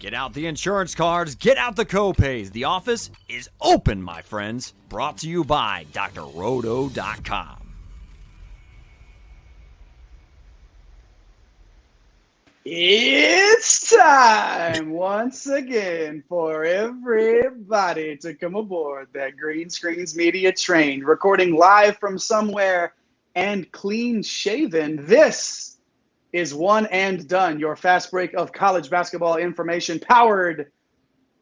Get out the insurance cards, get out the copays. The office is open, my friends. Brought to you by drroto.com. It's time once again for everybody to come aboard that Green Screens Media train, recording live from somewhere and clean shaven. This is One and Done, your fast break of college basketball information powered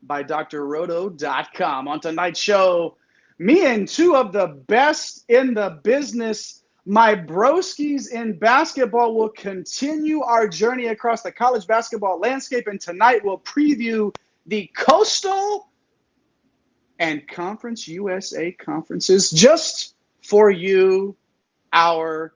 by drroto.com. On tonight's show, me and two of the best in the business, my broskies in basketball, will continue our journey across the college basketball landscape, and tonight we'll preview the Coastal and Conference USA conferences just for you, our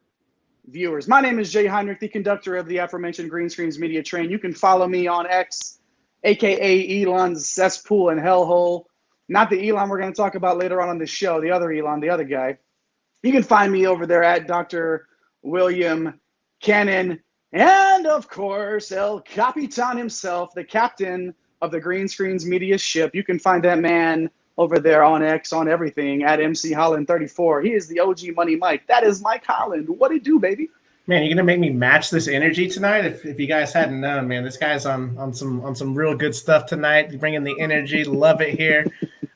viewers. My name is Jay Heinrich, the conductor of the aforementioned Green Screens Media train. You can follow me on X, aka Elon's cesspool and hellhole. Not the Elon we're going to talk about later on this show, the other Elon, the other guy. You can find me over there at Dr. William Cannon. And of course, El Capitan himself, the captain of the Green Screens Media ship. You can find that man over there on X, on everything, at MC Holland 34. He is the OG Money Mike. That is Mike Holland. What it do, baby? Man, you're gonna make me match this energy tonight. If you guys hadn't known, man, this guy's on some real good stuff tonight. Bringing the energy, love it here.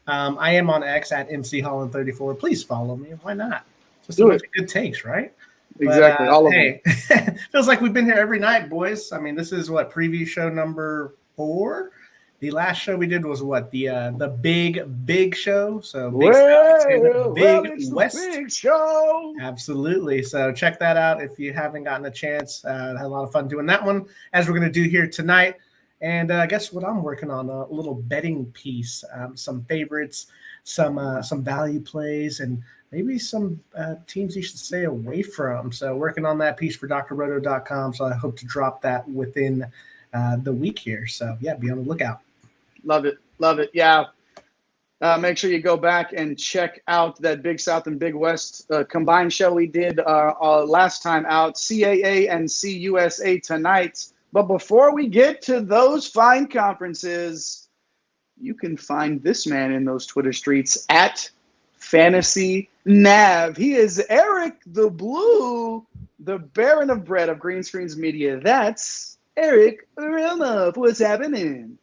I am on X at MC Holland 34. Please follow me. Why not? Just a bunch of good takes, right? Exactly. But, all of them. them. Feels like we've been here every night, boys. I mean, this is what, preview show number 4. The last show we did was what, the big show. So big West. Big show. Absolutely. So check that out if you haven't gotten a chance. Had a lot of fun doing that one, as we're going to do here tonight. And guess what I'm working on? A little betting piece, some favorites, some value plays, and maybe some teams you should stay away from. So working on that piece for drroto.com. So I hope to drop that within the week here. So yeah, be on the lookout. Love it. Love it. Yeah. Make sure you go back and check out that Big South and Big West combined show we did last time out, CAA and CUSA tonight. But before we get to those fine conferences, you can find this man in those Twitter streets at Fantasy Nav. He is Eric the Blue, the Baron of Bread of Green Screens Media. That's Eric Remoff. What's happening?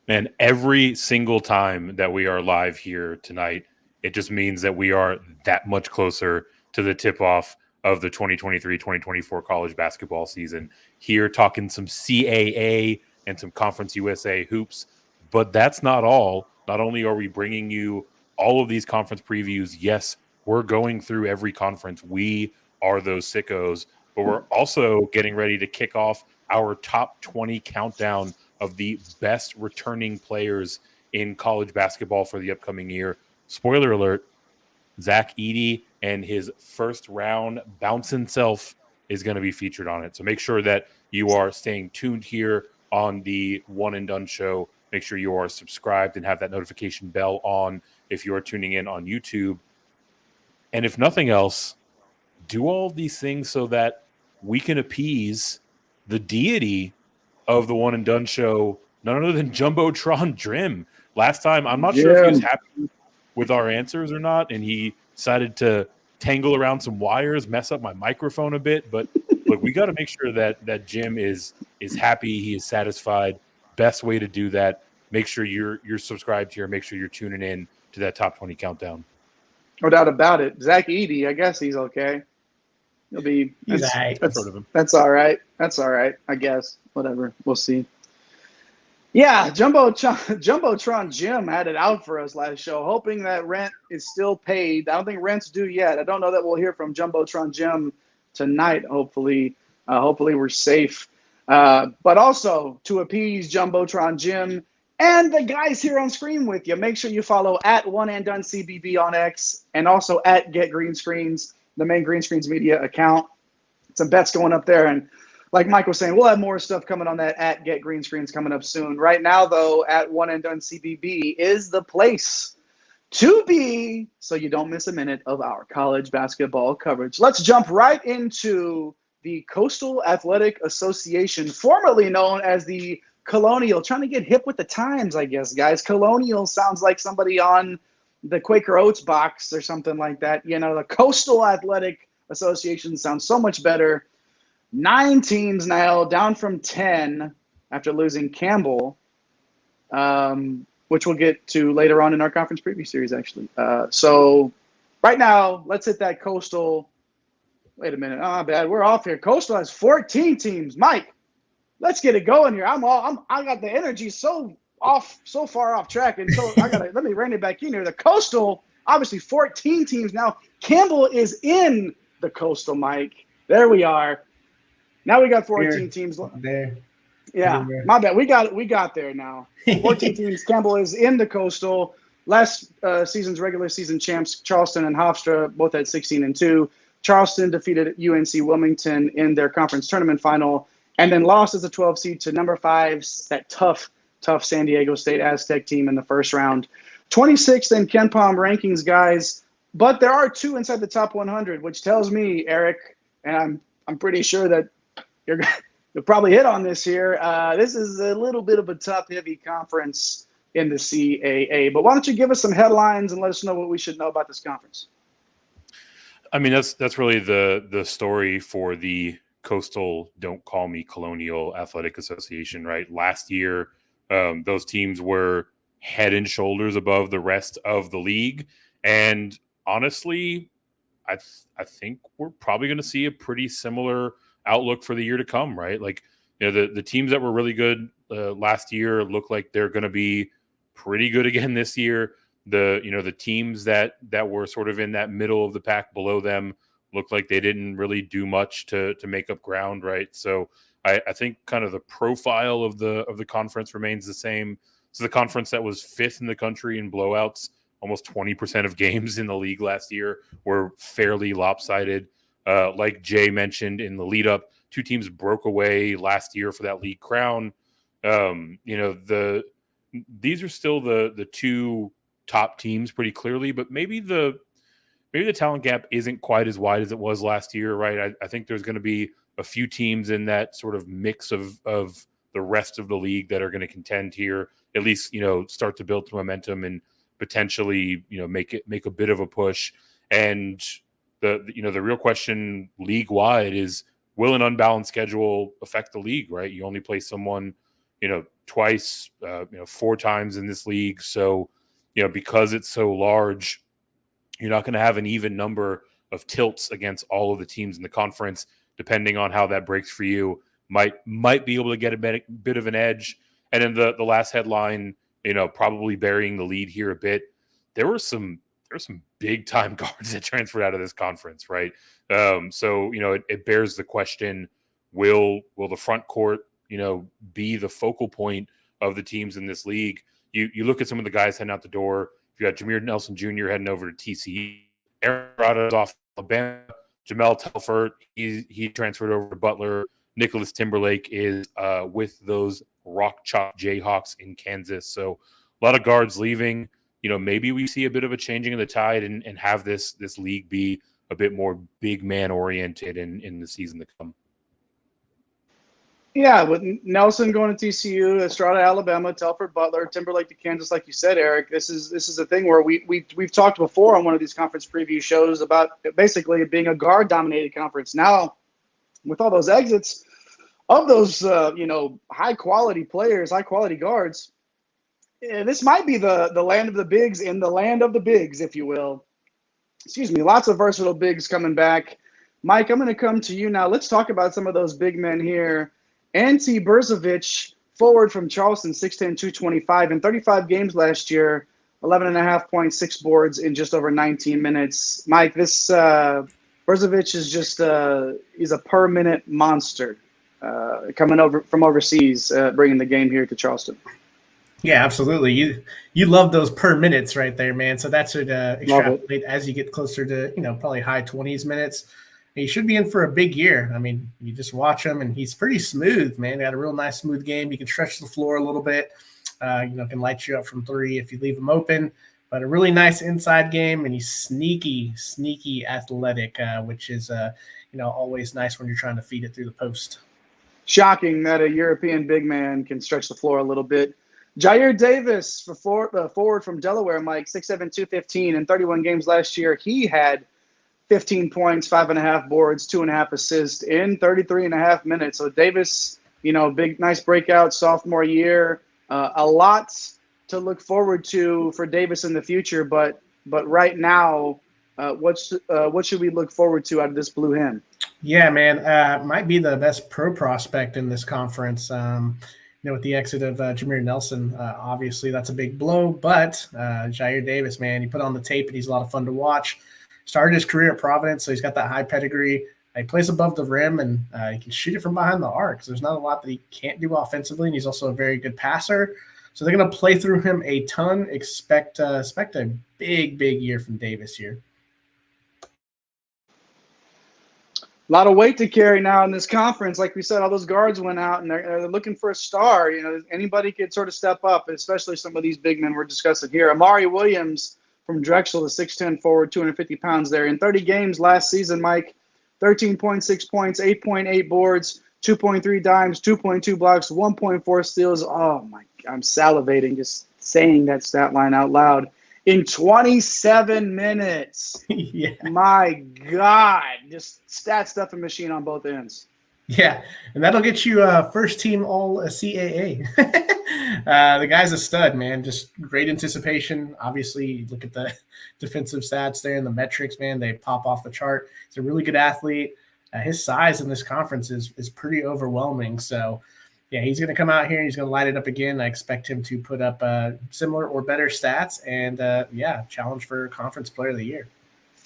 Man, every single time that we are live here tonight, it just means that we are that much closer to the tip-off of the 2023-2024 college basketball season. Here talking some CAA and some Conference USA hoops, but that's not all. Not only are we bringing you all of these conference previews, yes, we're going through every conference. We are those sickos, but we're also getting ready to kick off our top 20 countdown of the best returning players in college basketball for the upcoming year. Spoiler alert, Zach Edey and his first round bouncing self is going to be featured on it. So make sure that you are staying tuned here on the One and Done show. Make sure you are subscribed and have that notification bell on if you are tuning in on YouTube. And if nothing else, do all of these things so that we can appease the deity of the One and Done show, none other than Jumbotron Drim. Last time, I'm not sure if he was happy with our answers or not, and he decided to tangle around some wires, mess up my microphone a bit. But look, we got to make sure that Jim is happy, he is satisfied. Best way to do that, make sure you're subscribed here, make sure you're tuning in to that top 20 countdown. No doubt about it. Zach Edey, I guess he's okay. He'll be. That's all right. That's all right. I guess. Whatever. We'll see. Yeah, Jumbotron Jim had it out for us last show, hoping that rent is still paid. I don't think rent's due yet. I don't know that we'll hear from Jumbotron Jim tonight. Hopefully we're safe. But also to appease Jumbotron Jim and the guys here on screen with you, make sure you follow at One and Done CBB on X and also at Get Green Screens, the main Green Screens Media account. Some bets going up there, and like Mike was saying, we'll have more stuff coming on that at Get Green Screens coming up soon. Right now, though, at One and Done CBB is the place to be so you don't miss a minute of our college basketball coverage. Let's jump right into the Coastal Athletic Association, formerly known as the Colonial, trying to get hip with the times, I guess, guys. Colonial sounds like somebody on the Quaker Oats box or something like that. You know, the Coastal Athletic Association sounds so much better. 9 teams now, down from 10 after losing Campbell, which we'll get to later on in our conference preview series, actually. So right now, let's hit that Coastal. Wait a minute. Oh, bad. We're off here. Coastal has 14 teams. Mike, let's get it going here. I got the energy so far off track, and so let me rein it back in here. The Coastal, obviously 14 teams now. Campbell is in the Coastal, Mike. There we are. Now we got 14 teams. There. Yeah, my bad. We got there now. 14 teams. Campbell is in the Coastal. Last season's regular season champs, Charleston and Hofstra, both had 16-2. Charleston defeated UNC Wilmington in their conference tournament final, and then lost as a 12 seed to number 5, that tough San Diego State Aztec team in the first round. 26th in KenPom rankings, guys, but there are 2 inside the top 100, which tells me, Eric, and I'm pretty sure that you'll probably hit on this here. This is a little bit of a top-heavy conference in the CAA, but why don't you give us some headlines and let us know what we should know about this conference? I mean, that's really the story for the Coastal Don't Call Me Colonial Athletic Association, right? Last year, those teams were head and shoulders above the rest of the league. And honestly, I think we're probably going to see a pretty similar outlook for the year to come, right? Like, you know, the teams that were really good last year look like they're going to be pretty good again this year. The teams that were sort of in that middle of the pack below them look like they didn't really do much to make up ground, right? So I think kind of the profile of the conference remains the same. So the conference that was 5th in the country in blowouts, almost 20% of games in the league last year were fairly lopsided. Like Jay mentioned in the lead up, 2 teams broke away last year for that league crown. These are still the 2 top teams pretty clearly, but maybe the talent gap isn't quite as wide as it was last year, right? I think there's going to be a few teams in that sort of mix of the rest of the league that are going to contend here, at least, start to build momentum and potentially, make a bit of a push. And the real question league wide is, will an unbalanced schedule affect the league, right? You only play someone, twice, 4 times in this league. So, because it's so large, you're not going to have an even number of tilts against all of the teams in the conference. Depending on how that breaks for you, might be able to get a bit of an edge. And then the last headline, probably burying the lead here a bit. There were some big time guards that transferred out of this conference, right? So it bears the question: will the front court, be the focal point of the teams in this league? You look at some of the guys heading out the door. You got Jameer Nelson Jr. heading over to TCU. Aaron Rodgers off Alabama. Jamel Telford, he transferred over to Butler. Nicholas Timberlake is with those Rock Chalk Jayhawks in Kansas. So a lot of guards leaving. Maybe we see a bit of a changing of the tide and have this league be a bit more big man oriented in the season to come. Yeah, with Nelson going to TCU, Estrada, Alabama, Telford, Butler, Timberlake to Kansas, like you said, Eric. This is a thing where we've talked before on one of these conference preview shows about basically it being a guard-dominated conference. Now, with all those exits of those high-quality players, high-quality guards, this might be the land of the bigs in the land of the bigs, if you will. Excuse me. Lots of versatile bigs coming back. Mike, I'm going to come to you now. Let's talk about some of those big men here. Ante Brzovic, forward from Charleston, 6'10", 225. In 35 games last year, 11.5 points, 6 boards in just over 19 minutes. Mike, this Brzovic is just he's a per-minute monster coming over from overseas, bringing the game here to Charleston. Yeah, absolutely. You love those per minutes right there, man. So that should extrapolate as you get closer to, probably high 20s minutes. He should be in for a big year. I mean, you just watch him, and he's pretty smooth, man. He got a real nice, smooth game. He can stretch the floor a little bit. Can light you up from 3 if you leave him open. But a really nice inside game, and he's sneaky athletic, which is, always nice when you're trying to feed it through the post. Shocking that a European big man can stretch the floor a little bit. Jair Davis, forward from Delaware, Mike, 6'7", 215 in 31 games last year. He had 15 points, 5.5 boards, 2.5 assists in 33.5 minutes. So Davis, big, nice breakout sophomore year. A lot to look forward to for Davis in the future. But right now, what should we look forward to out of this Blue Hen? Yeah, man, might be the best pro prospect in this conference. With the exit of Jameer Nelson, obviously that's a big blow. But Jair Davis, man, he put on the tape and he's a lot of fun to watch. Started his career at Providence, so he's got that high pedigree. He plays above the rim, and he can shoot it from behind the arc. So there's not a lot that he can't do offensively, and he's also a very good passer. So they're going to play through him a ton. Expect a big year from Davis here. A lot of weight to carry now in this conference. Like we said, all those guards went out, and they're looking for a star. Anybody could sort of step up, especially some of these big men we're discussing here. Amari Williams from Drexel, the 6'10" forward, 250 pounds there. In 30 games last season, Mike, 13.6 points, 8.8 boards, 2.3 dimes, 2.2 blocks, 1.4 steals. Oh, my, I'm salivating just saying that stat line out loud. In 27 minutes. Yeah. My God. Just stat stuffing machine on both ends. Yeah, and that'll get you first team all CAA. The guy's a stud, man. Just great anticipation. Obviously, you look at the defensive stats there and the metrics, man. They pop off the chart. He's a really good athlete. His size in this conference is pretty overwhelming. So, yeah, he's going to come out here and he's going to light it up again. I expect him to put up similar or better stats and, challenge for Conference Player of the Year.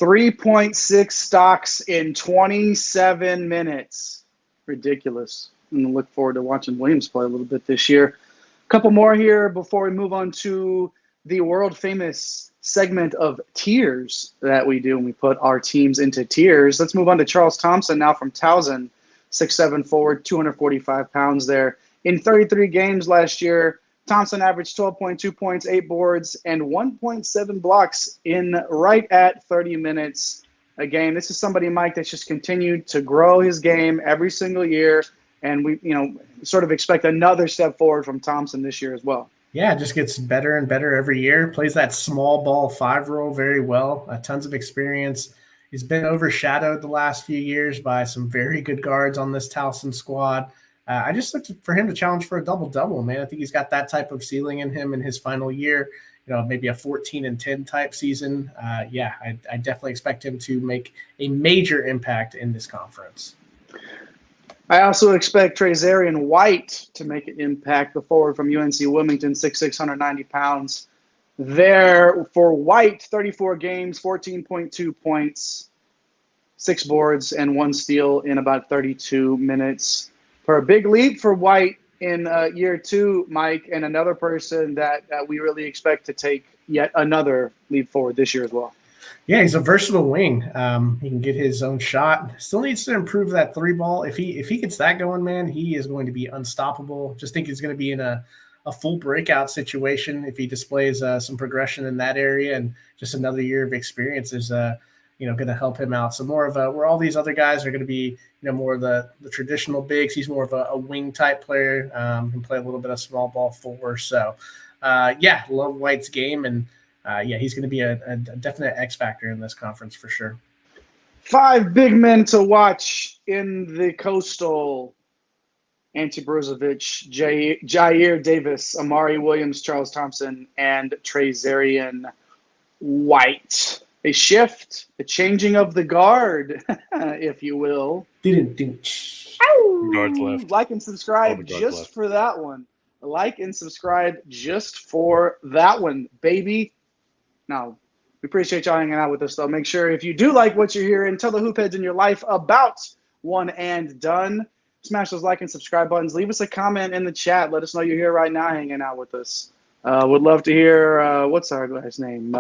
3.6 stocks in 27 minutes. Ridiculous. I'm going to look forward to watching Williams play a little bit this year. A couple more here before we move on to the world-famous segment of tiers that we do when we put our teams into tiers. Let's move on to Charles Thompson now from Towson, 6'7" forward, 245 pounds there. In 33 games last year, Thompson averaged 12.2 points, 8 boards, and 1.7 blocks in right at 30 minutes a game. This is somebody, Mike, that's just continued to grow his game every single year, and we, sort of expect another step forward from Thompson this year as well. Yeah, it just gets better and better every year. Plays that small ball 5 role very well. Tons of experience. He's been overshadowed the last few years by some very good guards on this Towson squad. I just looked for him to challenge for a double-double, man. I think he's got that type of ceiling in him in his final year. Maybe a 14-10 type season. I definitely expect him to make a major impact in this conference. I also expect Trazarian White to make an impact, the forward from UNC Wilmington, 6'6", 190 pounds. There for White, 34 games, 14.2 points, 6 boards, and 1 steal in about 32 minutes. For a big leap for White in year 2, Mike, and another person that we really expect to take yet another leap forward this year as well. Yeah, he's a versatile wing. He can get his own shot. Still needs to improve that 3 ball. If he gets that going, man, he is going to be unstoppable. Just think he's going to be in a full breakout situation if he displays some progression in that area, and just another year of experience is going to help him out. So more of where all these other guys are going to be, more of the traditional bigs. He's more of a wing type player. Can play a little bit of small ball 4. So love White's game, and he's going to be a definite X factor in this conference for sure. 5 big men to watch in the Coastal: Ante Brozovic, Jair Davis, Amari Williams, Charles Thompson, and Trazarian White. A shift, a changing of the guard, if you will. Guards left. Like and subscribe just left. For that one. Like and subscribe just for that one, baby. Now, we appreciate y'all hanging out with us, though. Make sure if you do like what you're hearing, tell the hoopheads in your life about One and Done. Smash those like and subscribe buttons. Leave us a comment in the chat. Let us know you're here right now hanging out with us. Would love to hear, what's our guy's name?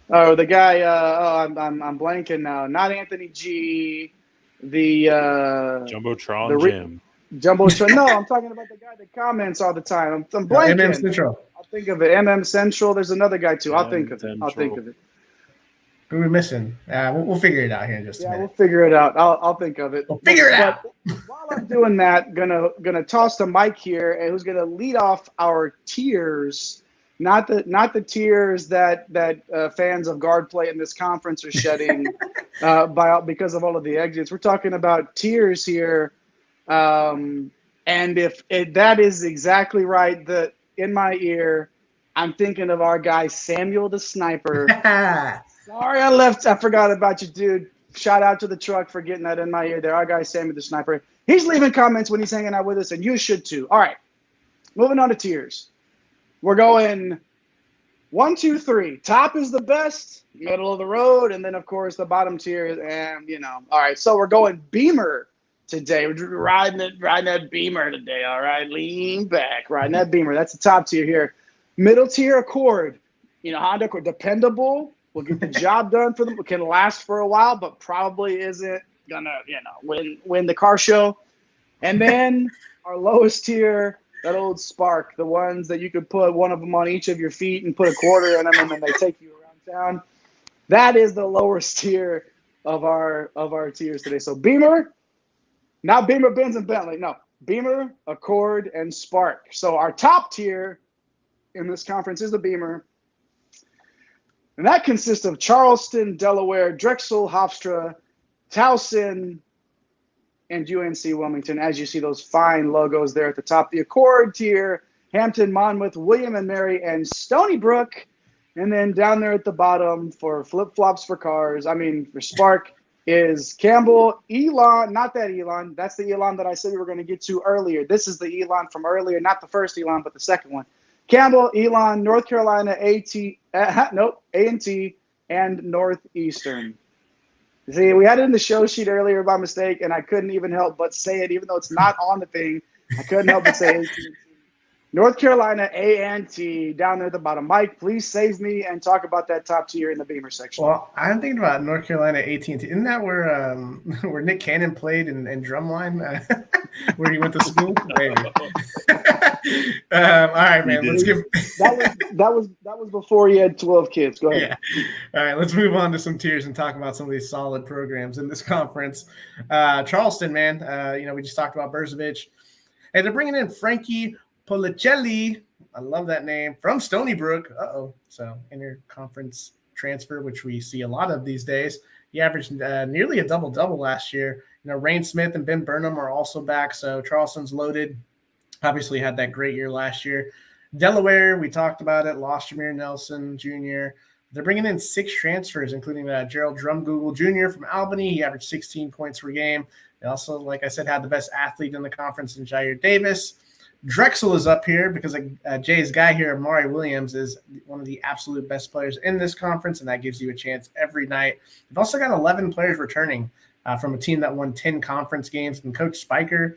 The guy, I'm blanking now. Not Anthony G. The Jumbotron Jim. Jumbotron. No, I'm talking about the guy that comments all the time. I'm blanking. MM Central. I'll think of it. MM Central. There's another guy too. I'll think of it. Who are we missing? We'll figure it out here in just a Yeah, we'll minute. figure it out. I'll think of it. We'll figure it out. While I'm doing that, gonna toss the mic here, and who's gonna lead off our tiers? Not the tiers that fans of guard play in this conference are shedding because of all of the exits. We're talking about tiers here, and if that is exactly right, in my ear, I'm thinking of our guy Samuel the Sniper. Sorry, I forgot about you, dude. Shout out to the truck for getting that in my ear there. Our guy Samuel the Sniper. He's leaving comments when he's hanging out with us, and you should too. All right, moving on to tiers. We're going 1, 2, 3. Top is the best, middle of the road, and then of course the bottom tier. And all right. So we're going Beamer today. We're riding that Beamer today. All right, lean back, riding that Beamer. That's the top tier here. Middle tier Accord. Honda Accord, dependable. Will get the job done for them. It can last for a while, but probably isn't gonna win the car show. And then our lowest tier. That old Spark, the ones that you could put one of them on each of your feet and put a quarter in them, and then they take you around town. That is the lowest tier of our tiers today. So Beamer, not Beamer, Benz, and Bentley. No, Beamer, Accord, and Spark. So our top tier in this conference is the Beamer. And that consists of Charleston, Delaware, Drexel, Hofstra, Towson, and UNC Wilmington, as you see those fine logos there at the top. The Accord tier, Hampton, Monmouth, William and Mary, and Stony Brook. And then down there at the bottom for flip-flops for cars, for Spark, is Campbell, Elon, not that Elon. That's the Elon that I said we were going to get to earlier. This is the Elon from earlier, not the first Elon, but the second one. Campbell, Elon, North Carolina, A&T, and Northeastern. See, we had it in the show sheet earlier by mistake, and I couldn't even help but say it, even though it's not on the thing. I couldn't help but say A&T. North Carolina, A&T, down there at the bottom. Mike, please save me and talk about that top tier in the Beamer section. Well, I'm thinking about North Carolina, AT&T. Isn't that where Nick Cannon played in Drumline, where he went to school? Maybe. All right, man. Let's give. that was before he had 12 kids. Go ahead. Yeah. All right, let's move on to some tiers and talk about some of these solid programs in this conference. Charleston, man. We just talked about Berzovich. Hey, they're bringing in Frankie Policelli, I love that name, from Stony Brook. So interconference transfer, which we see a lot of these days. He averaged nearly a double-double last year. Rain Smith and Ben Burnham are also back, so Charleston's loaded. Obviously had that great year last year. Delaware, we talked about it, lost Jameer Nelson Jr. They're bringing in 6 transfers, including Gerald Drumgoogle Jr. from Albany. He averaged 16 points per game. They also, like I said, had the best athlete in the conference in Jair Davis. Drexel is up here because Jay's guy here, Amari Williams, is one of the absolute best players in this conference, and that gives you a chance every night. They've also got 11 players returning from a team that won 10 conference games. And Coach Spiker,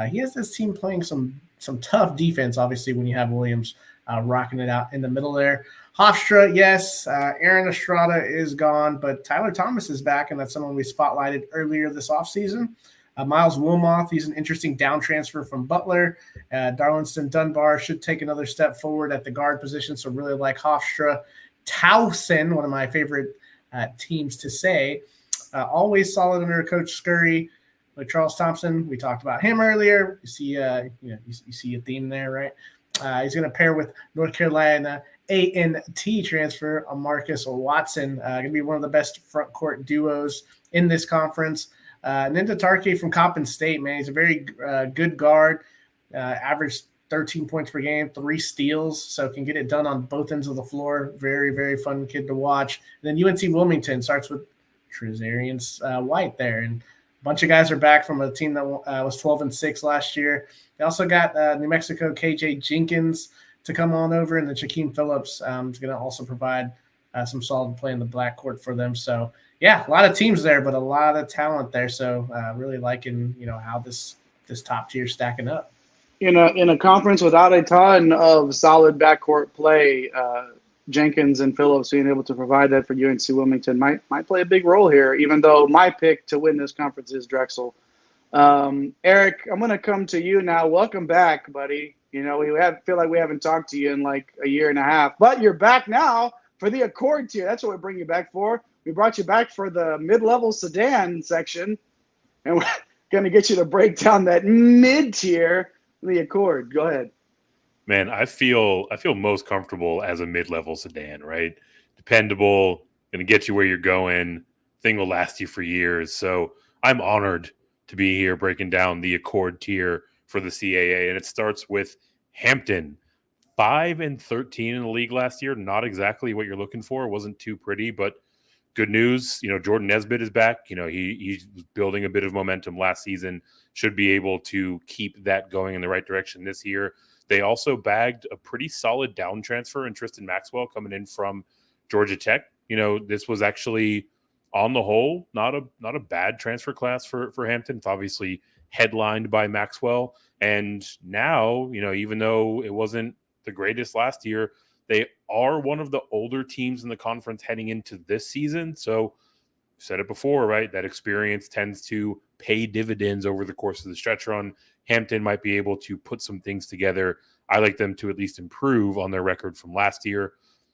he has this team playing some tough defense, obviously, when you have Williams rocking it out in the middle there. Hofstra, yes. Aaron Estrada is gone, but Tyler Thomas is back, and that's someone we spotlighted earlier this offseason. Miles Wilmoth, he's an interesting down transfer from Butler. Darlinston Dunbar should take another step forward at the guard position, so really like Hofstra. Towson, one of my favorite teams to say, always solid under Coach Scurry. Like Charles Thompson, we talked about him earlier. You see, you see a theme there, right? He's going to pair with North Carolina A&T transfer, Marcus Watson. Going to be one of the best front court duos in this conference. Ninda Tarke from Coppin State, man. He's a very good guard. Averaged 13 points per game, 3 steals, so can get it done on both ends of the floor. Very, very fun kid to watch. And then UNC Wilmington starts with Trezarian White there. And a bunch of guys are back from a team that was 12-6 last year. They also got New Mexico KJ Jenkins to come on over, and then Shaquem Phillips is going to also provide some solid play in the backcourt for them. So, yeah, a lot of teams there, but a lot of talent there. So, really liking how this top tier is stacking up. In a conference without a ton of solid backcourt play, Jenkins and Phillips being able to provide that for UNC Wilmington might play a big role here. Even though my pick to win this conference is Drexel. Eric, I'm going to come to you now. Welcome back, buddy. We feel like we haven't talked to you in like a year and a half, but you're back now for the Accord tier. That's what we bring you back for. We brought you back for the mid-level sedan section, and we're going to get you to break down that mid-tier, the Accord. Go ahead. Man, I feel most comfortable as a mid-level sedan, right? Dependable, going to get you where you're going. Thing will last you for years. So I'm honored to be here breaking down the Accord tier for the CAA, and it starts with Hampton. 5-13 in the league last year. Not exactly what you're looking for. It wasn't too pretty, but good news. Jordan Nesbitt is back. He was building a bit of momentum last season. Should be able to keep that going in the right direction this year. They also bagged a pretty solid down transfer in Tristan Maxwell coming in from Georgia Tech. This was actually, on the whole, not a bad transfer class for Hampton. It's obviously headlined by Maxwell. And now, even though it wasn't the greatest last year, they are one of the older teams in the conference heading into this season. So, said it before, right? That experience tends to pay dividends over the course of the stretch run. Hampton might be able to put some things together. I like them to at least improve on their record from last year.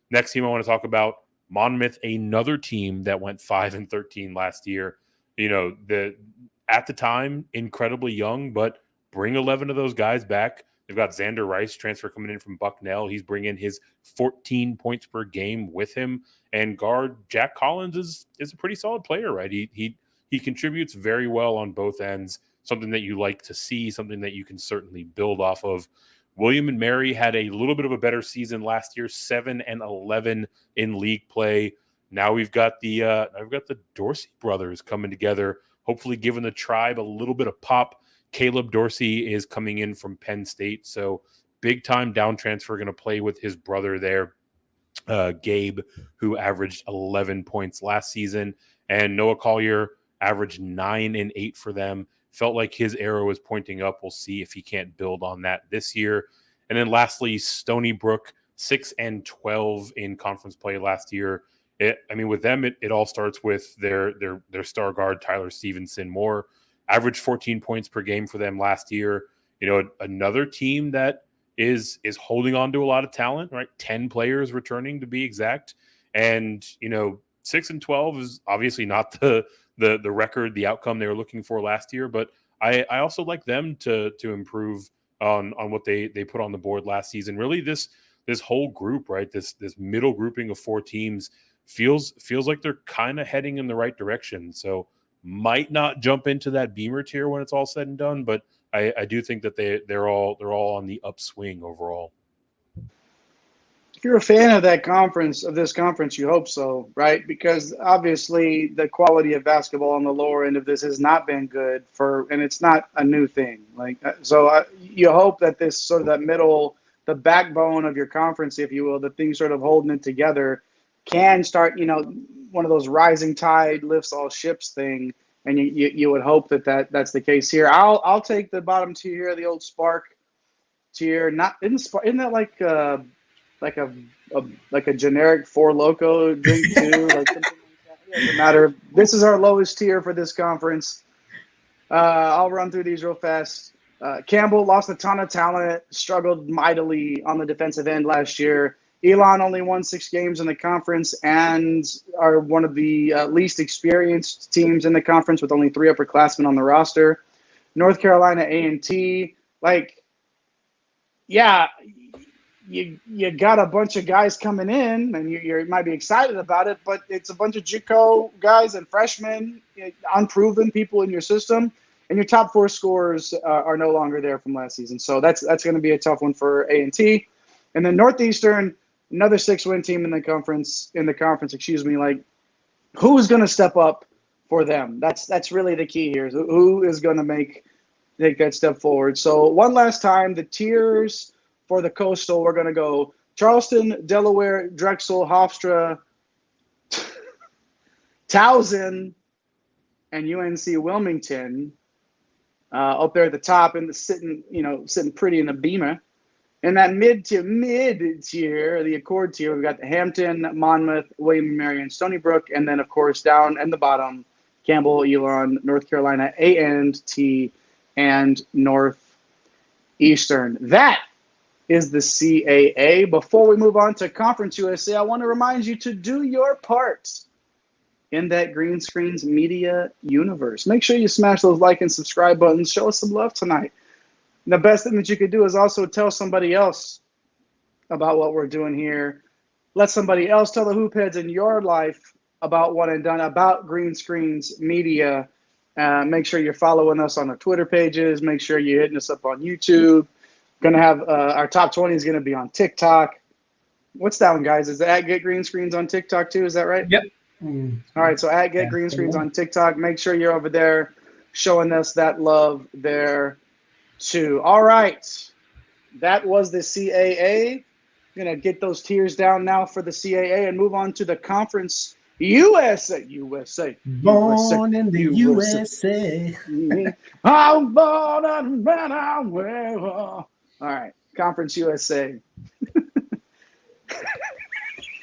Next team I want to talk about, Monmouth, another team that went 5-13 last year. At the time, incredibly young, but bring 11 of those guys back. They've got Xander Rice transfer coming in from Bucknell. He's bringing his 14 points per game with him. And guard Jack Collins is a pretty solid player, right? He contributes very well on both ends, something that you like to see, something that you can certainly build off of. William and Mary had a little bit of a better season last year, 7-11 in league play. Now we've got the Dorsey brothers coming together, hopefully giving the Tribe a little bit of pop. Caleb Dorsey is coming in from Penn State, so big-time down transfer, going to play with his brother there, Gabe, who averaged 11 points last season, and Noah Collier averaged 9 and 8 for them. Felt like his arrow is pointing up. We'll see if he can't build on that this year. And then lastly, Stony Brook, 6-12 in conference play last year. With them, it all starts with their star guard, Tyler Stevenson Moore. Averaged 14 points per game for them last year. Another team that is holding on to a lot of talent, right? 10 players returning to be exact. And, 6-12 is obviously not the record, the outcome they were looking for last year. But I also like them to improve on what they put on the board last season. Really, this whole group, right? This middle grouping of 4 teams feels like they're kind of heading in the right direction. So might not jump into that Beamer tier when it's all said and done, but I do think that they're all on the upswing overall. If you're a fan of this conference, you hope so, right? Because obviously the quality of basketball on the lower end of this has not been good and it's not a new thing. You hope that this sort of that middle, the backbone of your conference, if you will, the thing sort of holding it together, can start, one of those rising tide lifts all ships thing, and you would hope that's the case here. I'll take the bottom tier, the old Spark tier. Isn't that like a generic Four Loko drink too? Like something like that. It doesn't matter. This is our lowest tier for this conference. I'll run through these real fast. Campbell lost a ton of talent, struggled mightily on the defensive end last year. Elon only won 6 games in the conference and are one of the least experienced teams in the conference with only 3 upperclassmen on the roster. North Carolina A&T, you got a bunch of guys coming in, and you might be excited about it, but it's a bunch of JUCO guys and freshmen, unproven people in your system, and your top 4 scorers are no longer there from last season. So that's going to be a tough one for A&T. And then Northeastern, another 6-win team in the conference. Who's going to step up for them? That's really the key here. Who is going to take that step forward? So one last time, the tiers for the Coastal, we're going to go Charleston, Delaware, Drexel, Hofstra, Towson, and UNC Wilmington up there at the top, and sitting pretty in the Beamer. In that mid tier, the Accord tier, we've got the Hampton, Monmouth, William and Mary, and Stony Brook, and then of course down in the bottom, Campbell, Elon, North Carolina A&T, and Northeastern. That is the CAA. Before we move on to Conference USA, I want to remind you to do your part in that Green Screens Media universe. Make sure you smash those like and subscribe buttons. Show us some love tonight. And the best thing that you could do is also tell somebody else about what we're doing here. Let somebody else tell the hoop heads in your life about One and Done, about Green Screens Media. Make sure you're following us on our Twitter pages. Make sure you're hitting us up on YouTube. Gonna have our top 20 is gonna be on TikTok. What's that one, guys? Is it @Get Green Screens on TikTok too? Is that right? Yep. All right, so @Get Green Screens on TikTok. Make sure you're over there showing us that love there too. All right, that was the CAA. Gonna get those tears down now for the CAA and move on to the Conference USA. Born in the USA. I'm born and bred out where. All right, Conference USA.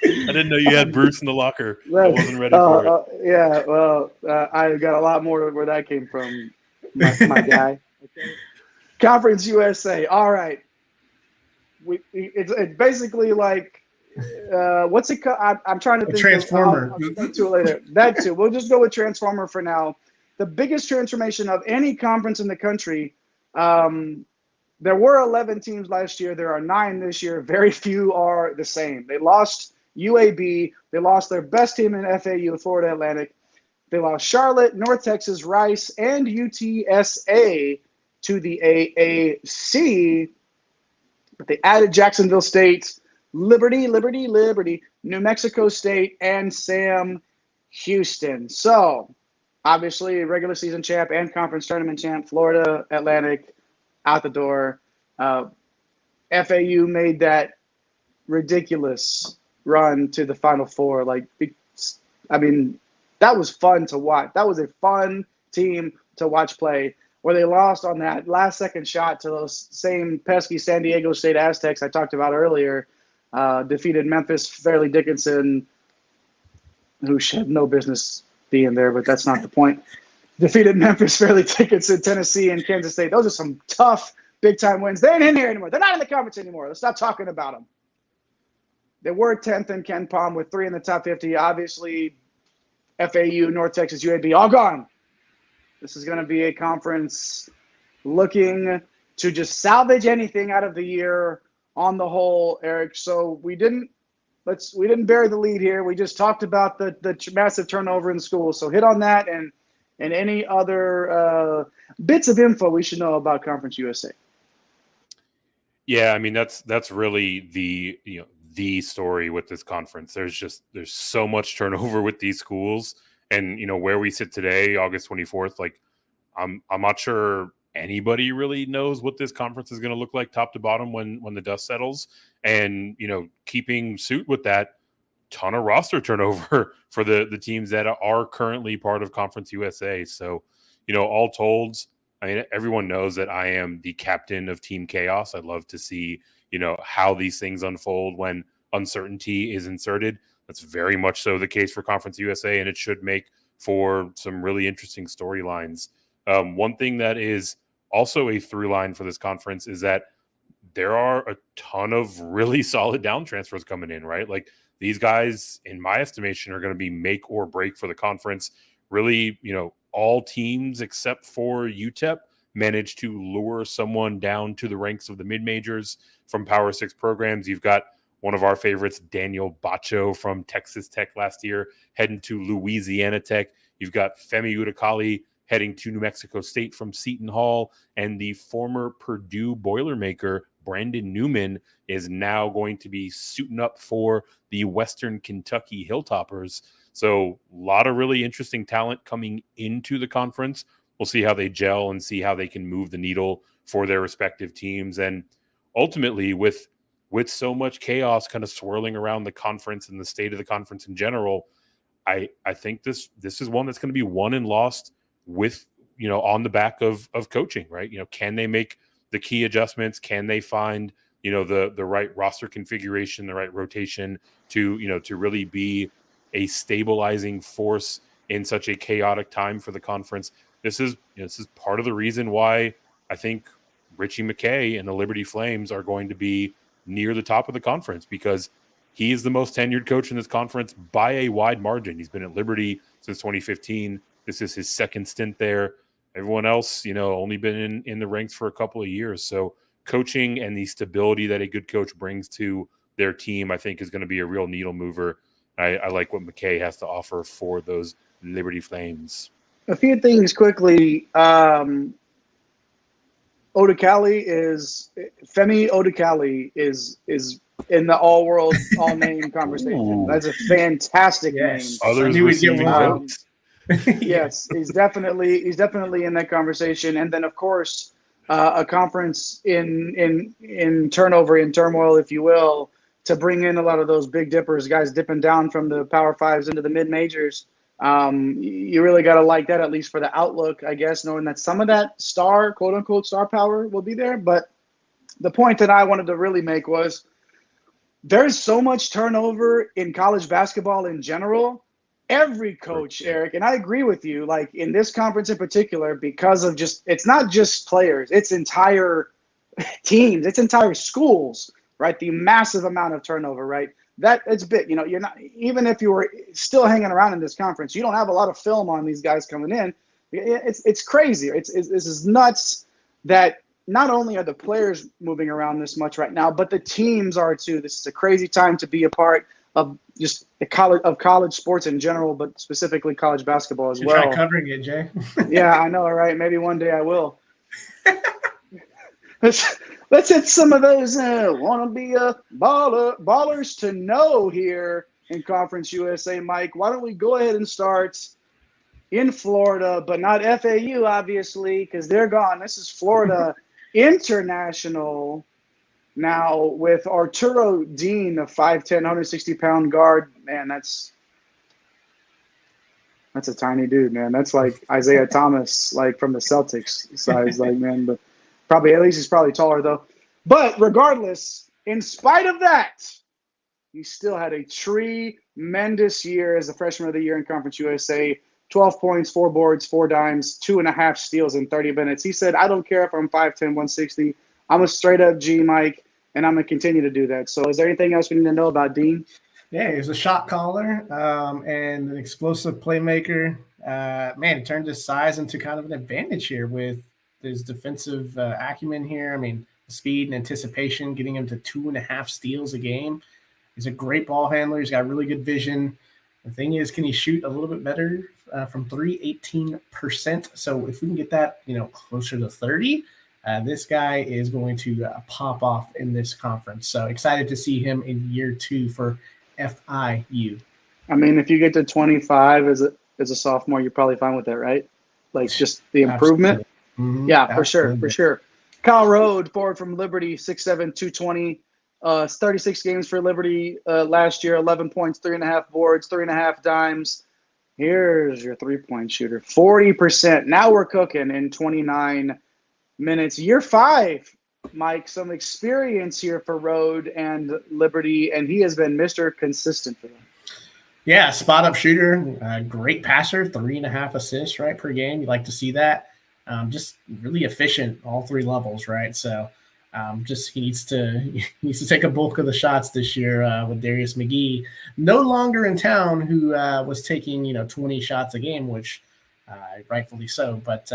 I didn't know you had Bruce in the locker. I wasn't ready for it. Yeah, well, I got a lot more where that came from, my guy. Okay. Conference USA. All right. It's basically like, what's it called? I'm trying to think. Transformer. I'll get to it later. That too. We'll just go with Transformer for now. The biggest transformation of any conference in the country. There were 11 teams last year. There are 9 this year. Very few are the same. They lost UAB. They lost their best team in FAU, Florida Atlantic. They lost Charlotte, North Texas, Rice, and UTSA to the AAC. But they added Jacksonville State, Liberty, New Mexico State, and Sam Houston. So, obviously, regular season champ and conference tournament champ, Florida Atlantic, out the door. FAU made that ridiculous run to the Final Four. I mean, that was fun to watch. That was a fun team to watch play, where they lost on that last-second shot to those same pesky San Diego State Aztecs I talked about earlier. Defeated Memphis, Fairleigh Dickinson, who had no business being there, but that's not the point. Defeated Memphis, Fairleigh Dickinson, Tennessee, and Kansas State. Those are some tough, big-time wins. They ain't in here anymore. They're not in the conference anymore. Let's stop talking about them. They were 10th in Ken Palm with 3 in the top 50. Obviously, FAU, North Texas, UAB, all gone. This is going to be a conference looking to just salvage anything out of the year on the whole, Eric. So we didn't bury the lead here. We just talked about the massive turnover in school. So hit on that and any other bits of info we should know about Conference USA. Yeah, I mean that's really the story with this conference. There's so much turnover with these schools, and where we sit today, August 24th. Like, I'm not sure anybody really knows what this conference is going to look like top to bottom when the dust settles. And keeping suit with that, ton of roster turnover for the teams that are currently part of Conference USA. So, all told, I mean, everyone knows that I am the captain of Team Chaos. I'd love to see, how these things unfold when uncertainty is inserted. That's very much so the case for Conference USA, and it should make for some really interesting storylines. One thing that is also a through line for this conference is that there are a ton of really solid down transfers coming in, right? Like, these guys, in my estimation, are going to be make or break for the conference. Really, all teams except for UTEP managed to lure someone down to the ranks of the mid-majors from Power 6 programs. You've got one of our favorites, Daniel Bacho from Texas Tech last year, heading to Louisiana Tech. You've got Femi Udakali heading to New Mexico State from Seton Hall, and the former Purdue Boilermaker, Brandon Newman, is now going to be suiting up for the Western Kentucky Hilltoppers. So a lot of really interesting talent coming into the conference. We'll see how they gel and see how they can move the needle for their respective teams. And ultimately, with so much chaos kind of swirling around the conference and the state of the conference in general, I think this is one that's going to be won and lost with, on the back of coaching, right? Can they make the key adjustments? Can they find, the right roster configuration, the right rotation to really be a stabilizing force in such a chaotic time for the conference? This is part of the reason why I think Richie McKay and the Liberty Flames are going to be near the top of the conference, because he is the most tenured coach in this conference by a wide margin. He's been at Liberty since 2015. This is his second stint there. Everyone else, only been in the ranks for a couple of years. So coaching and the stability that a good coach brings to their team, I think, is going to be a real needle mover. I like what McKay has to offer for those Liberty Flames. A few things quickly. Femi Odukali is in the all-world, all-name conversation. Ooh. That's a fantastic name. Others receiving votes. Yes, he's definitely in that conversation. And then, of course, a conference in turnover, in turmoil, if you will, to bring in a lot of those big dippers, guys dipping down from the Power Fives into the mid-majors. You really got to like that, at least for the outlook, I guess, knowing that some of that star, quote-unquote, star power will be there. But the point that I wanted to really make was there's so much turnover in college basketball in general. Every coach, Eric, and I agree with you, like in this conference in particular, because of it's not just players, it's entire teams, it's entire schools, right? The massive amount of turnover, right? That it's big. You're not, even if you were still hanging around in this conference, you don't have a lot of film on these guys coming in. It's crazy. This is nuts that not only are the players moving around this much right now, but the teams are too. This is a crazy time to be a part of just college sports in general, but specifically college basketball as well. Try covering it, Jay. Yeah, I know, right? Maybe one day I will. Let's hit some of those want to be a ballers to know here in Conference USA, Mike. Why don't we go ahead and start in Florida, but not FAU, obviously, because they're gone. This is Florida International now with Arturo Dean, a 5'10", 160-pound guard. Man, that's a tiny dude, man. That's like Isaiah Thomas, like from the Celtics size, like, man, but probably, at least he's probably taller though. But regardless, in spite of that, he still had a tremendous year as a freshman of the year in Conference USA. 12 points, 4 boards, 4 dimes, 2.5 steals in 30 minutes. He said, I don't care if I'm 5'10", 160. I'm a straight up G, Mike, and I'm going to continue to do that. So is there anything else we need to know about Dean? Yeah, he's a shot caller and an explosive playmaker. Man, he turned his size into kind of an advantage here with his defensive acumen here. I mean, speed and anticipation, getting him to 2.5 steals a game. He's a great ball handler. He's got really good vision. The thing is, can he shoot a little bit better from 3, 18%? So if we can get that, closer to 30, this guy is going to pop off in this conference. So excited to see him in year 2 for FIU. I mean, if you get to 25 as a sophomore, you're probably fine with that, right? Like just the improvement. Mm-hmm. Yeah, Absolutely. for sure. Kyle Rode, forward from Liberty, 6'7", 220. 36 games for Liberty last year, 11 points, 3.5 boards, 3.5 dimes. Here's your three-point shooter, 40%. Now we're cooking in 29 minutes. Year 5, Mike, some experience here for Rode and Liberty, and he has been Mr. Consistent for them. Yeah, spot-up shooter, great passer, 3.5 assists, right, per game. You like to see that. Just really efficient all 3 levels, right? So he needs to take a bulk of the shots this year with Darius McGee, no longer in town, who was taking 20 shots a game, which rightfully so. But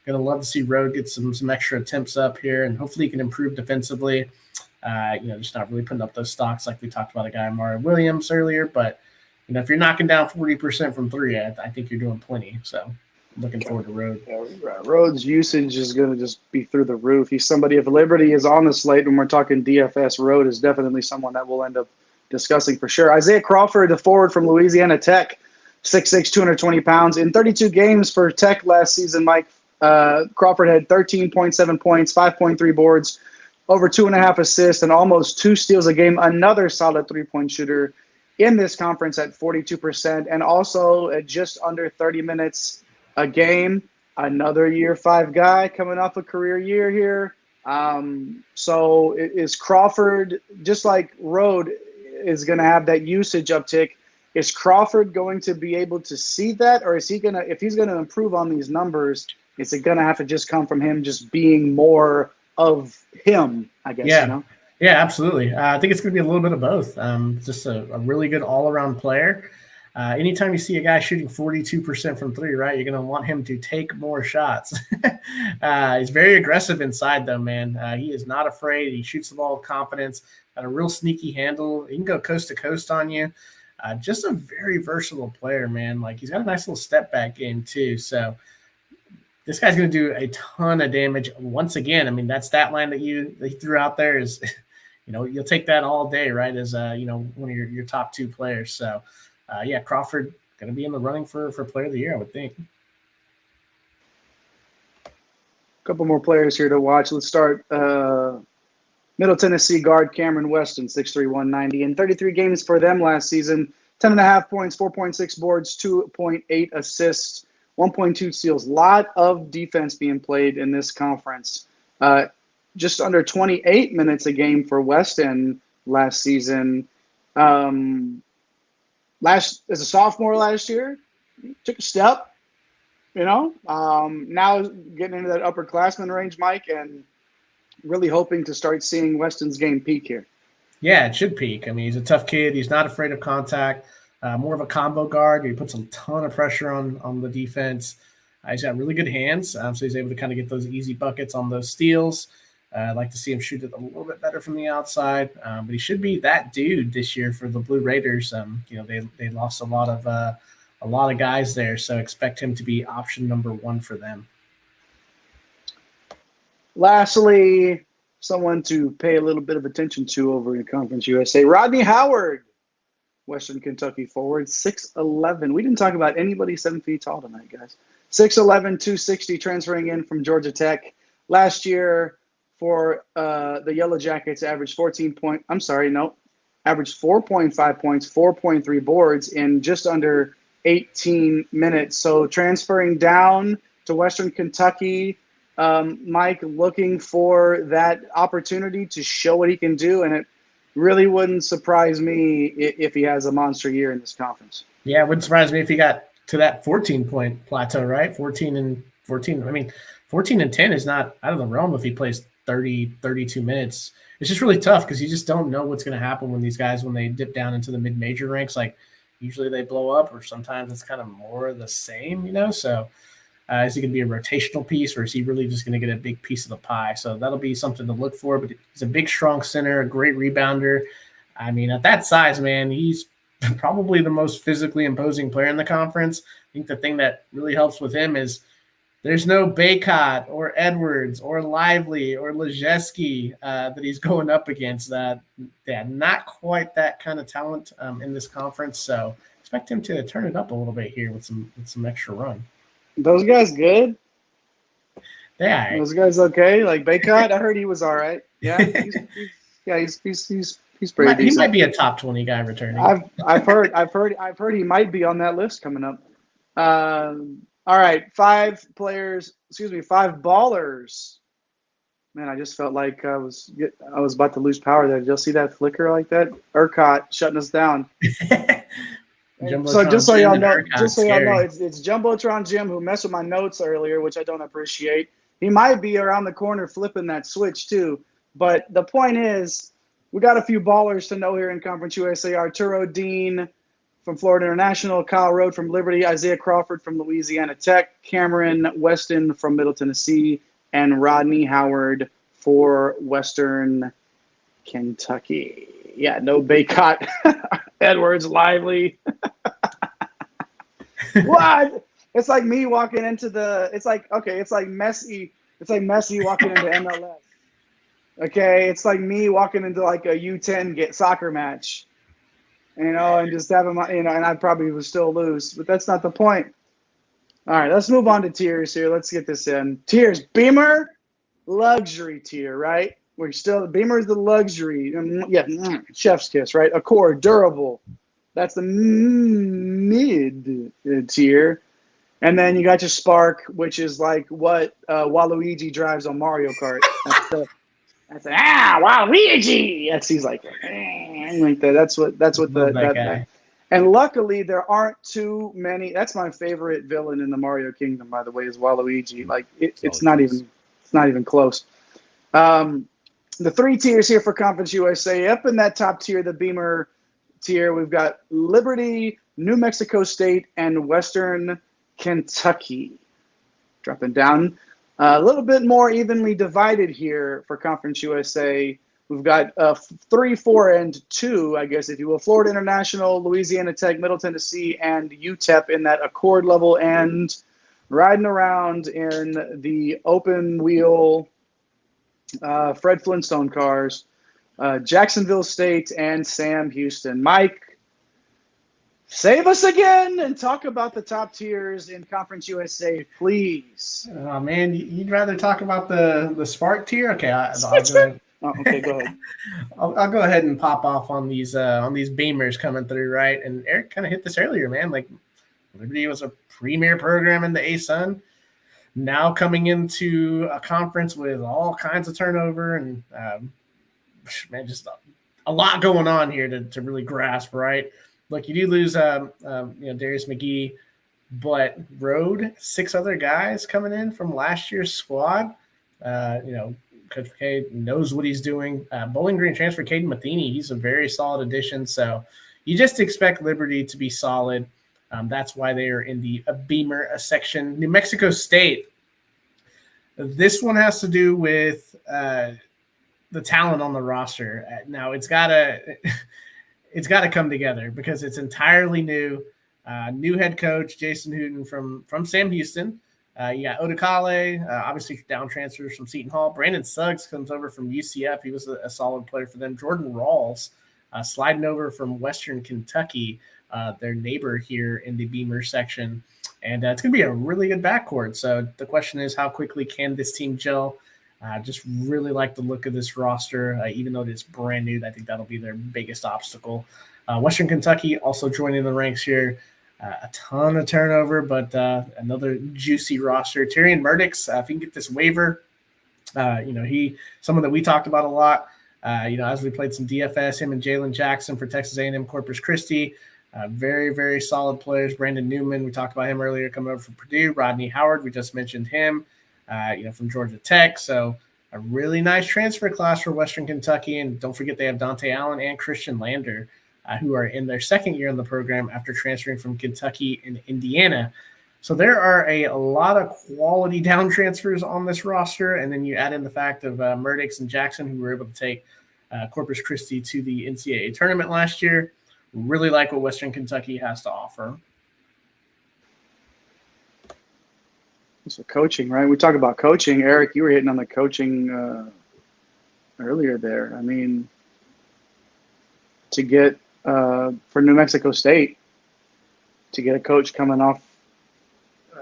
gonna love to see Rode get some extra attempts up here, and hopefully he can improve defensively. Just not really putting up those stocks like we talked about a guy Mario Williams earlier. But if you're knocking down 40% from 3, I think you're doing plenty. So. Looking forward to Rode. Rode's usage is going to just be through the roof. He's somebody, if Liberty is on the slate when we're talking DFS, Rode is definitely someone that we'll end up discussing for sure. Isaiah Crawford, the forward from Louisiana Tech, 6'6", 220 pounds. In 32 games for Tech last season, Mike, Crawford had 13.7 points, 5.3 boards, over 2.5 assists, and almost 2 steals a game. Another solid three-point shooter in this conference at 42%, and also at just under 30 minutes a game. Another year 5 guy coming off a career year here. So is Crawford, just like Rode is going to have that usage uptick, is Crawford going to be able to see that, or is he going to, if he's going to improve on these numbers, is it going to have to just come from him just being more of him, I guess? Yeah. Yeah, absolutely. I think it's going to be a little bit of both. Just a really good all-around player. Anytime you see a guy shooting 42% from three, right, you're going to want him to take more shots. He's very aggressive inside, though, man. He is not afraid. He shoots the ball with confidence, got a real sneaky handle. He can go coast to coast on you. Just a very versatile player, man. Like, he's got a nice little step back game, too. So this guy's going to do a ton of damage. Once again, I mean, that stat line that you threw out there is, you'll take that all day, right, as, one of your top two players. So, yeah, Crawford going to be in the running for Player of the Year, I would think. A couple more players here to watch. Let's start Middle Tennessee guard Cameron Weston, 6'3", 190. In 33 games for them last season, 10.5 points, 4.6 boards, 2.8 assists, 1.2 steals. Lot of defense being played in this conference. Just under 28 minutes a game for Weston last season. As a sophomore last year, took a step, now getting into that upperclassman range, Mike, and really hoping to start seeing Weston's game peak here. Yeah, it should peak. I mean, he's a tough kid. He's not afraid of contact. More of a combo guard. He puts a ton of pressure on the defense. He's got really good hands, so he's able to kind of get those easy buckets on those steals. I'd like to see him shoot it a little bit better from the outside, but he should be that dude this year for the Blue Raiders. They lost a lot of guys there, so expect him to be option number one for them. Lastly, someone to pay a little bit of attention to over in Conference USA, Rodney Howard, Western Kentucky forward, 6'11". We didn't talk about anybody 7 feet tall tonight, guys. 6'11", 260, transferring in from Georgia Tech. Last year for the Yellow Jackets, averaged 4.5 points, 4.3 boards in just under 18 minutes. So transferring down to Western Kentucky, Mike, looking for that opportunity to show what he can do, and it really wouldn't surprise me if he has a monster year in this conference. Yeah, it wouldn't surprise me if he got to that 14-point plateau, right? 14 and 14. I mean, 14 and 10 is not out of the realm if he plays 30, 32 minutes. It's just really tough because you just don't know what's going to happen when these guys, when they dip down into the mid-major ranks, like usually they blow up, or sometimes it's kind of more of the same, So is he going to be a rotational piece, or is he really just going to get a big piece of the pie? So that'll be something to look for. But he's a big, strong center, a great rebounder. I mean, at that size, man, he's probably the most physically imposing player in the conference. I think the thing that really helps with him is there's no Baycott or Edwards or Lively or Lejeski that he's going up against. Not quite that kind of talent in this conference. So expect him to turn it up a little bit here with some extra run. Those guys good? Yeah. Those guys okay? Like Baycott, I heard he was all right. Yeah, he's pretty decent. He might be a top 20 guy returning. I've heard he might be on that list coming up. All right, 5 ballers. Man, I just felt like I was about to lose power there. Did y'all see that flicker like that? ERCOT shutting us down. So just so y'all know, it's Jumbotron Jim who messed with my notes earlier, which I don't appreciate. He might be around the corner flipping that switch too. But the point is, we got a few ballers to know here in Conference USA. Arturo Dean from Florida International, Kyle Rode from Liberty, Isaiah Crawford from Louisiana Tech, Cameron Weston from Middle Tennessee, and Rodney Howard for Western Kentucky. Yeah, no Baycott, Edwards, Lively. What? It's like me walking into it's like Messi. It's like Messi walking into MLS. Okay, it's like me walking into like a U10 soccer match, and just having and I probably would still lose, but that's not the point. All right, let's move on to tiers here. Let's get this in. Tiers, Beamer, luxury tier, right? Beamer is the luxury. Yeah, chef's kiss, right? Accord, durable. That's the mid tier. And then you got your Spark, which is like what Waluigi drives on Mario Kart. That's Waluigi. He's like that. That's what that guy. And luckily there aren't too many. That's my favorite villain in the Mario Kingdom, by the way, is Waluigi. Like it's not even close. The 3 tiers here for Conference USA. Up in that top tier, the Beamer tier, we've got Liberty, New Mexico State, and Western Kentucky. Dropping down a little bit more evenly divided here for Conference USA. We've got 3, 4, and 2, I guess, if you will. Florida International, Louisiana Tech, Middle Tennessee, and UTEP in that accord level. And riding around in the open wheel Fred Flintstone cars, Jacksonville State and Sam Houston. Mike, save us again and talk about the top tiers in Conference USA, please. Oh man, you'd rather talk about the Spark tier? Okay, I'll okay, go ahead. I'll go ahead and pop off on these Beamers coming through, right? And Eric kind of hit this earlier, man. Like Liberty was a premier program in the ASUN. Now coming into a conference with all kinds of turnover and man, just a lot going on here to really grasp, right? Look, you do lose Darius McGee, but Road, 6 other guys coming in from last year's squad. Coach McKay knows what he's doing. Bowling Green transfer Caden Matheny, he's a very solid addition. So you just expect Liberty to be solid. That's why they are in the Beamer section. New Mexico State. This one has to do with the talent on the roster. Now it's gotta come together because it's entirely new. New head coach Jason Hooten from Sam Houston. You got Odekale, obviously down transfers from Seton Hall. Brandon Suggs comes over from UCF. He was a solid player for them. Jordan Rawls sliding over from Western Kentucky, their neighbor here in the Beamer section. And it's going to be a really good backcourt. So the question is, how quickly can this team gel? Just really like the look of this roster, even though it's brand new. I think that'll be their biggest obstacle. Western Kentucky also joining the ranks here. A ton of turnover, but another juicy roster. Tyrion Murdix, if he can get this waiver, someone that we talked about a lot. As we played some DFS, him and Jalen Jackson for Texas A&M Corpus Christi. Very, very solid players. Brandon Newman, we talked about him earlier, coming over from Purdue. Rodney Howard, we just mentioned him, from Georgia Tech. So a really nice transfer class for Western Kentucky. And don't forget they have Dante Allen and Christian Lander, who are in their second year in the program after transferring from Kentucky and Indiana. So there are a lot of quality down transfers on this roster. And then you add in the fact of Murdix and Jackson, who were able to take Corpus Christi to the NCAA tournament last year. Really like what Western Kentucky has to offer. So coaching, right? We talk about coaching. Eric, you were hitting on the coaching earlier there. I mean, to get for New Mexico State, to get a coach coming off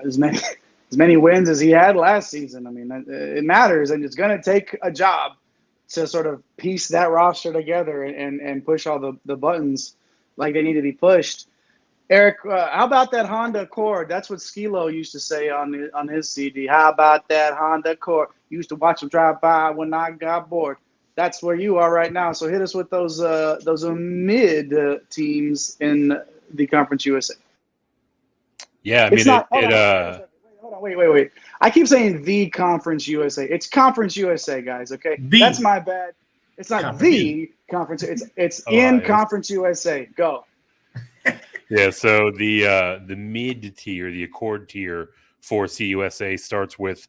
as many wins as he had last season. I mean, it matters, and it's going to take a job to sort of piece that roster together and push all the buttons like they need to be pushed. Eric, how about that Honda Accord? That's what Skilo used to say on his CD. How about that Honda Accord? Used to watch him drive by when I got bored. That's where you are right now. So hit us with those mid teams in the Conference USA. Yeah, I mean, hold on, wait. I keep saying the Conference USA. It's Conference USA, guys. Okay, that's my bad. It's not the conference. It's in Conference USA. Go. Yeah. So the mid tier, the Accord tier for CUSA starts with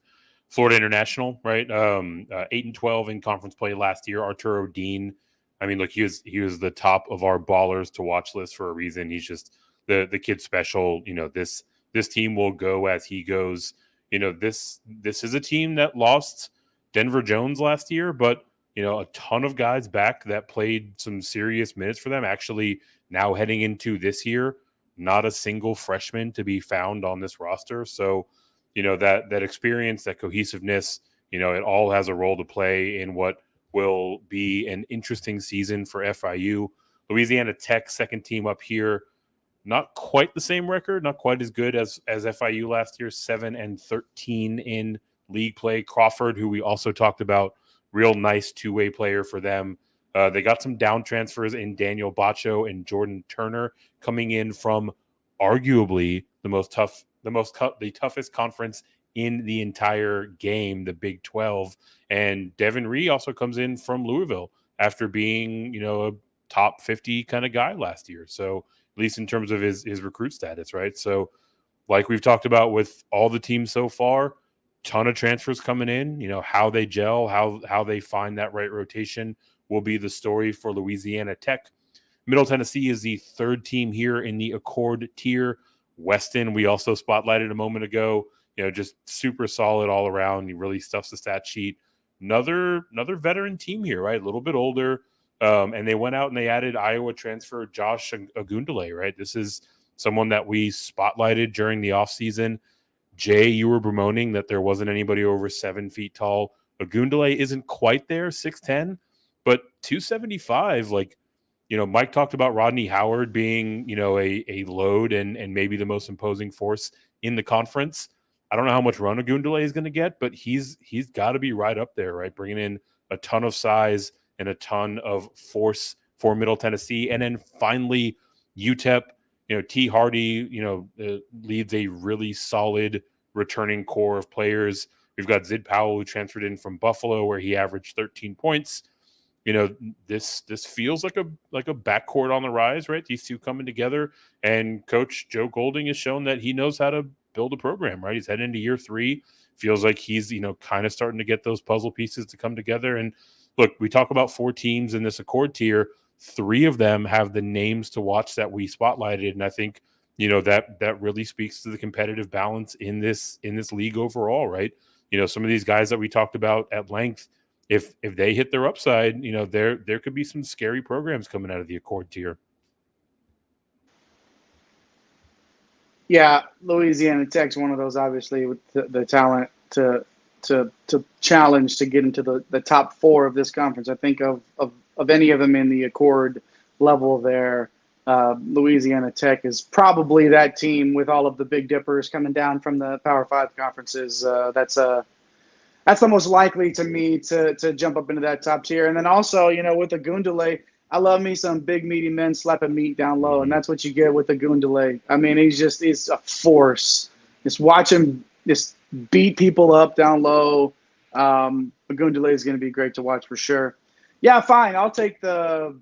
Florida International, right? 8-12 in conference play last year. Arturo Dean. I mean, look, he was the top of our ballers to watch list for a reason. He's just the kid special. This team will go as he goes. This is a team that lost Denver Jones last year, but a ton of guys back that played some serious minutes for them. Actually, now heading into this year, not a single freshman to be found on this roster. So, that experience, that cohesiveness, it all has a role to play in what will be an interesting season for FIU. Louisiana Tech, second team up here. Not quite the same record, not quite as good as FIU last year, 7-13 in league play. Crawford, who we also talked about, real nice two-way player for them. They got some down transfers in Daniel Bacho and Jordan Turner coming in from arguably the toughest conference in the entire game, the Big 12. And Devin Ree also comes in from Louisville after being, a top 50 kind of guy last year. So at least in terms of his recruit status, right? So like we've talked about with all the teams so far, ton of transfers coming in, how they gel, how they find that right rotation will be the story for Louisiana Tech. Middle Tennessee is the third team here in the Accord tier. Weston, we also spotlighted a moment ago, just super solid all around. He really stuffs the stat sheet. Another veteran team here, right? A little bit older. And they went out and they added Iowa transfer Josh Agundale, right? This is someone that we spotlighted during the offseason. Jay, you were bemoaning that there wasn't anybody over 7 feet tall. Agundale isn't quite there, 6'10", but 275. Mike talked about Rodney Howard being, a load and maybe the most imposing force in the conference. I don't know how much run Agundale is going to get, but he's got to be right up there, right? Bringing in a ton of size and a ton of force for Middle Tennessee. And then finally, UTEP, T. Hardy, leads a really solid returning core of players. We've got Zid Powell, who transferred in from Buffalo, where he averaged 13 points. This feels like a backcourt on the rise, right? These two coming together, and Coach Joe Golding has shown that he knows how to build a program, right? He's heading into year 3. Feels like he's, kind of starting to get those puzzle pieces to come together. And look, we talk about 4 teams in this Accord tier. 3 of them have the names to watch that we spotlighted, and I think that really speaks to the competitive balance in this league overall, right? Some of these guys that we talked about at length, if they hit their upside, there could be some scary programs coming out of the Accord tier. Yeah, Louisiana Tech's one of those, obviously, with the talent to challenge to get into the top 4 of this conference. I think of any of them in the Accord level there, Louisiana Tech is probably that team with all of the Big Dippers coming down from the Power 5 conferences. That's the most likely to me to jump up into that top tier. And then also, with Agundale, I love me some big meaty men slapping meat down low, and that's what you get with Agundale. I mean, he's a force. Just watch him just beat people up down low. Agundale is going to be great to watch for sure. Yeah, fine. I'll take the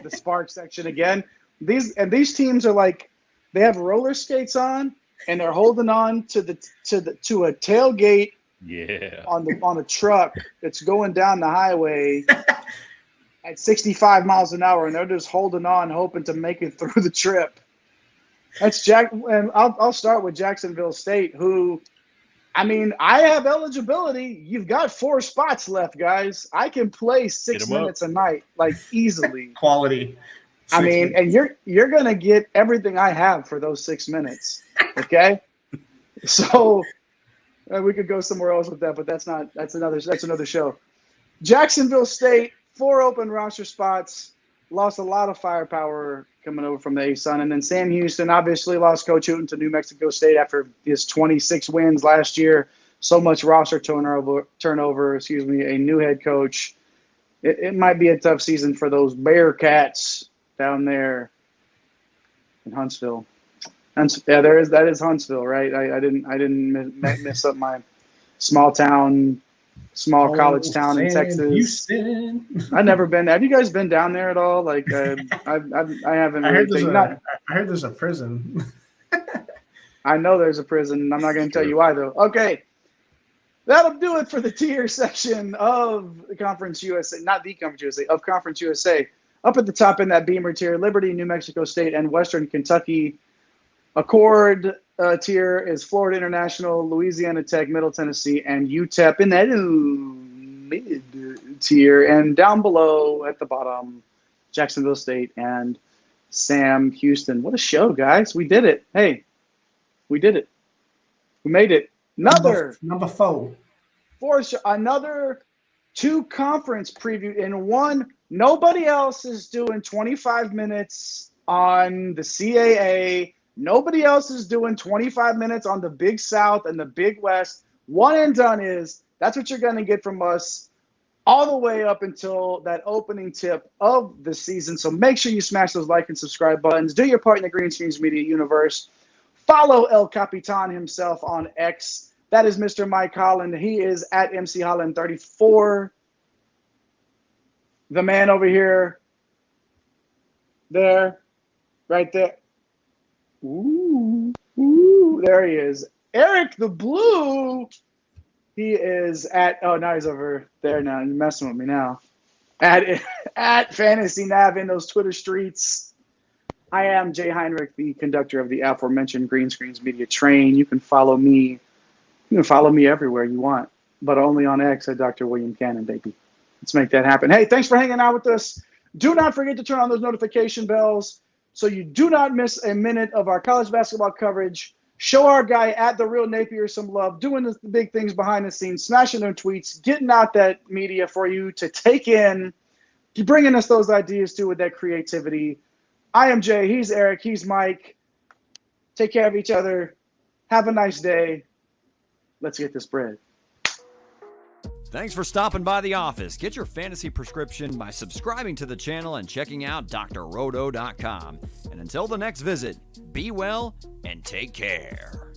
Spark section again. These teams are like, they have roller skates on and they're holding on to a tailgate. Yeah. On a truck that's going down the highway at 65 miles an hour, and they're just holding on, hoping to make it through the trip. That's Jack, and I'll start with Jacksonville State, who, I mean, I have eligibility. You've got 4 spots left, guys. I can play 6 minutes a night, like easily. Quality. I mean, and you're gonna get everything I have for those 6 minutes. Okay, so we could go somewhere else with that, but that's another show. Jacksonville State, 4 open roster spots, lost a lot of firepower coming over from the ASUN, and then Sam Houston obviously lost Coach Hooten to New Mexico State after his 26 wins last year. So much roster turnover. A new head coach. It might be a tough season for those Bearcats down there in Huntsville. Yeah, that is Huntsville, right? I didn't mess up my small college town in Texas. Houston. I've never been. Have you guys been down there at all? Like I haven't. I heard there's a prison. I know there's a prison. I'm not going to tell you why though. Okay, that'll do it for the tier section of the Conference USA, not the Conference USA, of Conference USA. Up at the top in that Beamer tier, Liberty, New Mexico State, and Western Kentucky. Accord tier is Florida International, Louisiana Tech, Middle Tennessee, and UTEP in that mid tier. And down below at the bottom, Jacksonville State and Sam Houston. What a show, guys. We did it. Hey, we did it. We made it. Number 4. Another 2 conference preview in one. Nobody else is doing 25 minutes on the CAA. Nobody else is doing 25 minutes on the Big South and the Big West. One and done that's what you're going to get from us all the way up until that opening tip of the season. So make sure you smash those like and subscribe buttons. Do your part in the Green Screens Media universe. Follow El Capitan himself on X That is Mr. Mike Holland. He is at MC Holland 34. The man over here, there, right there. Ooh, there he is. Eric the Blue. He is at, oh, now he's over there now. You're messing with me now. At Fantasy Nav in those Twitter streets. I am Jay Heinrich, the conductor of the aforementioned Green Screens Media Train. You can follow me. You can follow me everywhere you want, but only on X at Dr. William Cannon, baby. Let's make that happen. Hey, thanks for hanging out with us. Do not forget to turn on those notification bells so you do not miss a minute of our college basketball coverage. Show our guy at The Real Napier some love, doing the big things behind the scenes, smashing them tweets, getting out that media for you to take in, bringing us those ideas too with that creativity. I am Jay. He's Eric. He's Mike. Take care of each other. Have a nice day. Let's get this bread. Thanks for stopping by the office. Get your fantasy prescription by subscribing to the channel and checking out drrodo.com. And until the next visit, be well and take care.